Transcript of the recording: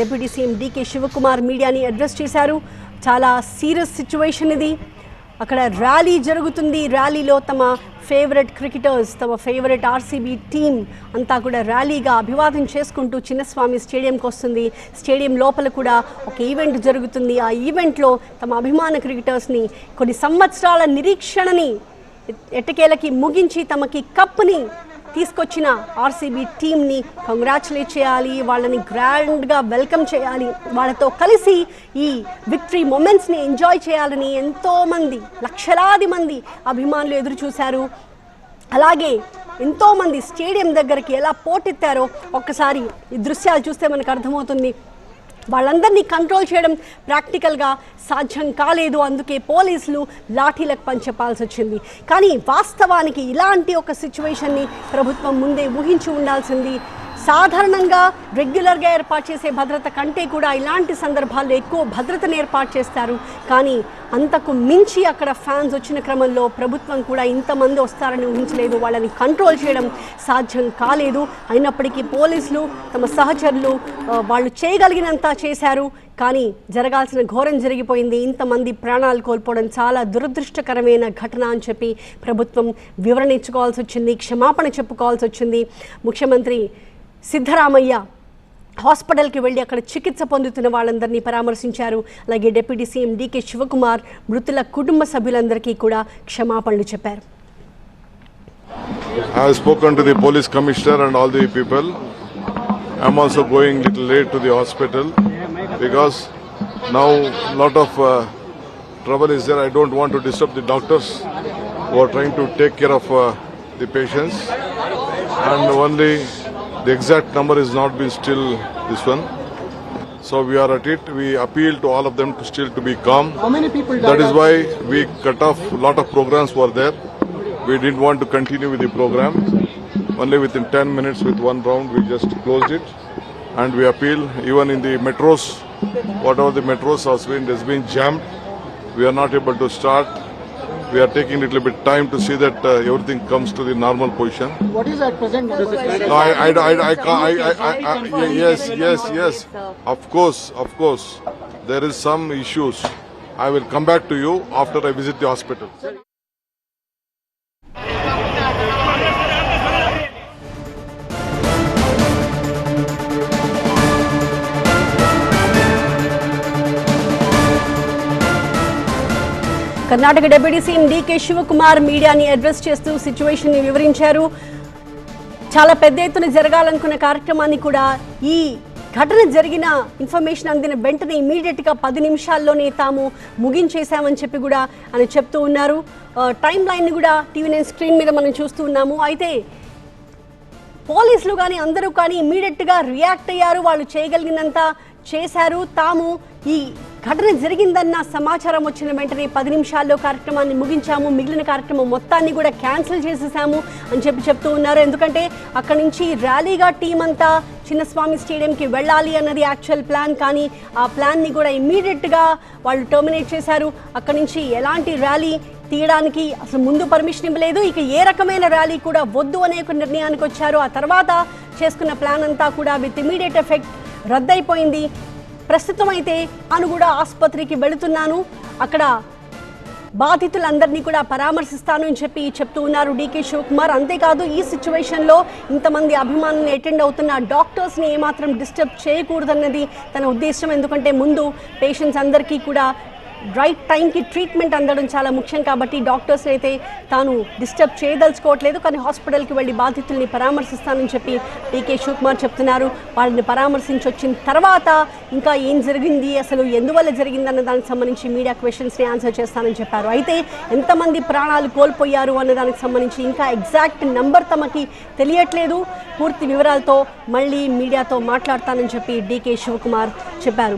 Deputy CM DK Shivakumar మీడియాని address చేశారు. చాలా సీరియస్ సిచ్యువేషన్ ఇది. అక్కడ ర్యాలీ జరుగుతుంది. ర్యాలీలో తమ ఫేవరెట్ క్రికెటర్స్, తమ ఫేవరెట్ ఆర్సీబీ టీం అంతా కూడా ర్యాలీగా అభివాదం చేసుకుంటూ చిన్నస్వామి స్టేడియంకి వస్తుంది. స్టేడియం లోపల కూడా ఒక ఈవెంట్ జరుగుతుంది. ఆ ఈవెంట్లో తమ అభిమాన క్రికెటర్స్ని కొన్ని సంవత్సరాల నిరీక్షణని ఎట్టకేలకి ముగించి తమకి కప్ని తీసుకొచ్చిన ఆర్సీబీ టీంని కంగ్రాచులేట్ చేయాలి, వాళ్ళని గ్రాండ్గా వెల్కమ్ చేయాలి, వాళ్ళతో కలిసి ఈ విక్టరీ మూమెంట్స్ని ఎంజాయ్ చేయాలని ఎంతోమంది, లక్షలాది మంది అభిమానులు ఎదురు చూశారు. అలాగే ఎంతోమంది స్టేడియం దగ్గరికి ఎలా పోటెత్తారో ఒక్కసారి ఈ దృశ్యాలు చూస్తే మనకు అర్థమవుతుంది. వాళ్ళందరినీ కంట్రోల్ చేయడం ప్రాక్టికల్గా సాధ్యం కాలేదు. అందుకే పోలీసులు లాఠీలకు పంచెప్పాల్సి వచ్చింది. కానీ వాస్తవానికి ఇలాంటి ఒక సిచ్యువేషన్ని ప్రభుత్వం ముందే ఊహించి ఉండాల్సింది. సాధారణంగా రెగ్యులర్గా ఏర్పాటు చేసే భద్రత కంటే కూడా ఇలాంటి సందర్భాల్లో ఎక్కువ భద్రతను ఏర్పాటు చేస్తారు. కానీ అంతకు మించి అక్కడ ఫ్యాన్స్ వచ్చిన క్రమంలో ప్రభుత్వం కూడా ఇంతమంది వస్తారని ఊహించలేదు. వాళ్ళని కంట్రోల్ చేయడం సాధ్యం కాలేదు. అయినప్పటికీ పోలీసులు తమ సహచరులు వాళ్ళు చేయగలిగినంత చేశారు. కానీ జరగాల్సిన ఘోరం జరిగిపోయింది. ఇంతమంది ప్రాణాలు కోల్పోవడం చాలా దురదృష్టకరమైన ఘటన అని చెప్పి ప్రభుత్వం వివరణ ఇచ్చుకోవాల్సి వచ్చింది, క్షమాపణ చెప్పుకోవాల్సి వచ్చింది. ముఖ్యమంత్రి సిద్ధరామయ్య హాస్పిటల్కి వెళ్ళి అక్కడ చికిత్స పొందుతున్న వాళ్ళందరినీ పరామర్శించారు. అలాగే డిప్యూటీ సీఎం డీకే శివకుమార్ మృతుల కుటుంబ సభ్యులందరికీ కూడా క్షమాపణలు చెప్పారు. I have spoken to the police commissioner and all the people. I am also going little late to the hospital because now lot of trouble is there. I don't want to disturb the doctors who are trying to take care of the patients, and only the exact number is not been still this one. So we are at it. We appeal to all of them to still to be calm. How many people died? That is why we cut off lot of programs were there. We didn't want to continue with the program. Only within 10 minutes with one round we just closed it. And we appeal even in the metros, whatever the metros has been jammed. We are not able to start. We are taking a little bit time to see that everything comes to the normal position. What is at present? No, yes. Of course. There is some issues. I will come back to you after I visit the hospital. Karnataka deputy CM DK Shivakumar మీడియాని address చేస్తూ సిచ్యువేషన్ని వివరించారు. చాలా పెద్ద ఎత్తున జరగాలనుకున్న కార్యక్రమాన్ని కూడా ఈ ఘటన జరిగిన ఇన్ఫర్మేషన్ అందిన వెంటనే ఇమీడియట్గా 10 నిమిషాల్లోనే తాము ముగించేశామని చెప్పి కూడా ఆయన చెప్తూ ఉన్నారు. టైం లైన్ని కూడా టీవీ9 స్క్రీన్ మీద మనం చూస్తూ ఉన్నాము. అయితే పోలీసులు కానీ అందరూ కానీ ఇమీడియట్గా రియాక్ట్ అయ్యారు. వాళ్ళు చేయగలిగినంత చేశారు. తాము ఈ ఘటన జరిగిందన్న సమాచారం వచ్చిన వెంటనే 10 నిమిషాల్లో కార్యక్రమాన్ని ముగించాము, మిగిలిన కార్యక్రమం మొత్తాన్ని కూడా క్యాన్సిల్ చేసేసాము అని చెప్తూ ఉన్నారు. ఎందుకంటే అక్కడి నుంచి ర్యాలీగా టీం అంతా చిన్నస్వామి స్టేడియంకి వెళ్ళాలి అన్నది యాక్చువల్ ప్లాన్. కానీ ఆ ప్లాన్ని కూడా ఇమ్మీడియట్గా వాళ్ళు టర్మినేట్ చేశారు. అక్కడి నుంచి ఎలాంటి ర్యాలీ తీయడానికి అసలు ముందు పర్మిషన్ ఇవ్వలేదు. ఇక ఏ రకమైన ర్యాలీ కూడా వద్దు అనే ఒక నిర్ణయానికి వచ్చారు. ఆ తర్వాత చేసుకున్న ప్లాన్ అంతా కూడా విత్ ఇమీడియట్ ఎఫెక్ట్ రద్దయిపోయింది. ప్రస్తుతం అయితే తాను కూడా ఆసుపత్రికి వెళుతున్నాను, అక్కడ బాధితులందరినీ కూడా పరామర్శిస్తాను అని చెప్తూ ఉన్నారు డీకే శివకుమార్. అంతేకాదు ఈ సిచ్యువేషన్లో ఇంతమంది అభిమానులను అటెండ్ అవుతున్న డాక్టర్స్ని ఏమాత్రం డిస్టర్బ్ చేయకూడదన్నది తన ఉద్దేశం. ఎందుకంటే ముందు పేషెంట్స్ అందరికీ కూడా రైట్ టైంకి ట్రీట్మెంట్ అందడం చాలా ముఖ్యం. కాబట్టి డాక్టర్స్ అయితే తాను డిస్టర్బ్ చేయదలుచుకోవట్లేదు. కానీ హాస్పిటల్కి వెళ్ళి బాధితుల్ని పరామర్శిస్తానని చెప్పి డీకే శివకుమార్ చెప్తున్నారు. వాళ్ళని పరామర్శించి వచ్చిన తర్వాత ఇంకా ఏం జరిగింది, అసలు ఎందువల్ల జరిగిందన్న దానికి సంబంధించి మీడియా క్వశ్చన్స్ని ఆన్సర్ చేస్తానని చెప్పారు. అయితే ఎంతమంది ప్రాణాలు కోల్పోయారు అన్న దానికి సంబంధించి ఇంకా ఎగ్జాక్ట్ నంబర్ తమకి తెలియట్లేదు. పూర్తి వివరాలతో మళ్ళీ మీడియాతో మాట్లాడతానని చెప్పి డీకే శివకుమార్ చెప్పారు.